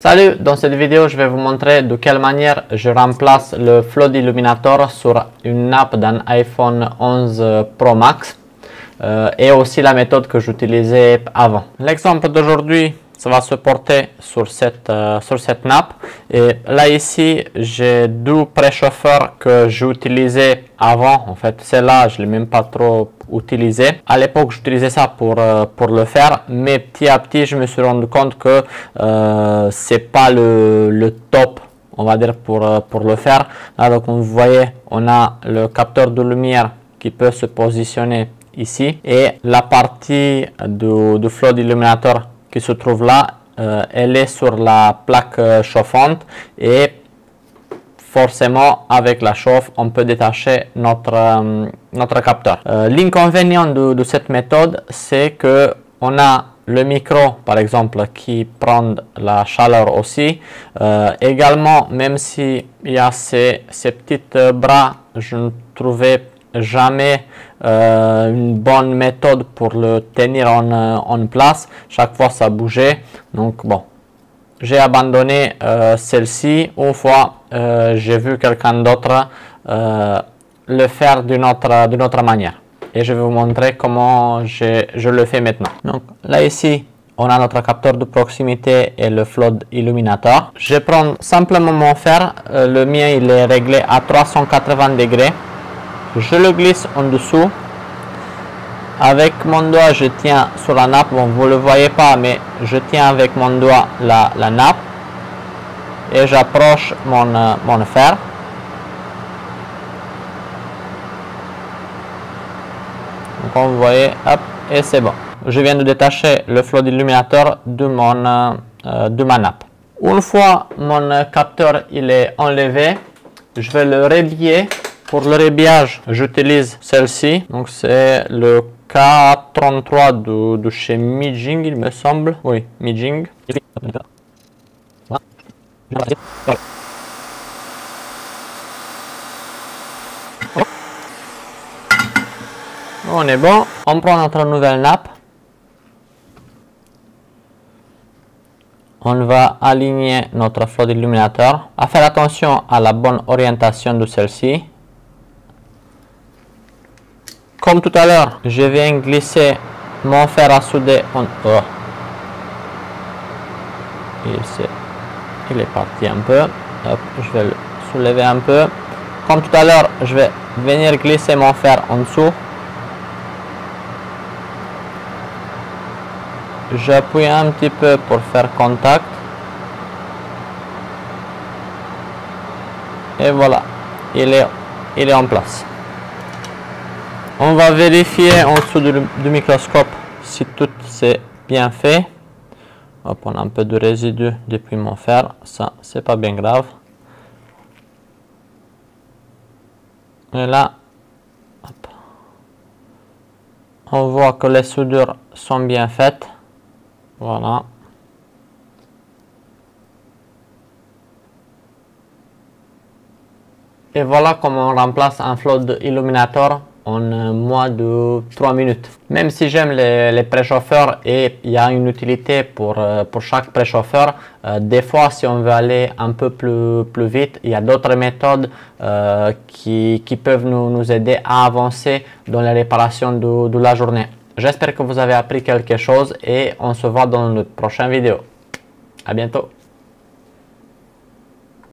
Salut, dans cette vidéo je vais vous montrer de quelle manière je remplace le flood illuminator sur une nappe d'un iPhone 11 Pro Max et aussi la méthode que j'utilisais avant. L'exemple d'aujourd'hui ça va se porter sur cette nappe et là ici j'ai deux préchauffeurs que j'utilisais avant. En fait celle-là je ne l'ai même pas trop utilisé. À l'époque j'utilisais ça pour le faire, mais petit à petit je me suis rendu compte que c'est pas le top, on va dire, pour le faire. Là donc vous voyez on a le capteur de lumière qui peut se positionner ici et la partie du flood illuminator qui se trouve là, elle est sur la plaque chauffante et forcément avec la chauffe on peut détacher notre capteur. L'inconvénient de cette méthode c'est que on a le micro par exemple qui prend la chaleur aussi. Également, même si il y a ces petits bras, je ne trouvais jamais une bonne méthode pour le tenir en place. Chaque fois ça bougeait, donc bon, j'ai abandonné celle-ci. Une fois j'ai vu quelqu'un d'autre le faire d'une autre manière et je vais vous montrer comment je le fais maintenant. Donc là ici on a notre capteur de proximité et le flood illuminator. Je prends simplement mon fer, le mien il est réglé à 380 degrés. Je le glisse en dessous. Avec mon doigt, je tiens sur la nappe. Bon, vous ne le voyez pas, mais je tiens avec mon doigt la nappe. Et j'approche mon fer. Donc, comme vous voyez, hop, et c'est bon. Je viens de détacher le flood illuminator de ma nappe. Une fois mon capteur il est enlevé, je vais le rhabiller. Pour le rhabillage, j'utilise celle-ci. Donc c'est le K33 de chez Mijing, il me semble. Oui, Mijing. On est bon. On prend notre nouvelle nappe. On va aligner notre flood illuminator. À faire attention à la bonne orientation de celle-ci. Comme tout à l'heure, je viens glisser mon fer à souder en haut. Il est parti un peu. Hop, je vais le soulever un peu. Comme tout à l'heure, je vais venir glisser mon fer en dessous. J'appuie un petit peu pour faire contact. Et voilà, il est en place. On va vérifier en dessous du microscope si tout c'est bien fait. Hop, on a un peu de résidus depuis mon fer, ça c'est pas bien grave. Et là, hop, on voit que les soudures sont bien faites. Voilà. Et voilà comment on remplace un flood illuminator en moins de 3 minutes. Même si j'aime les préchauffeurs et il y a une utilité pour chaque préchauffeur, des fois si on veut aller un peu plus vite, il y a d'autres méthodes qui peuvent nous aider à avancer dans la réparation de la journée. J'espère que vous avez appris quelque chose et on se voit dans notre prochaine vidéo. À bientôt.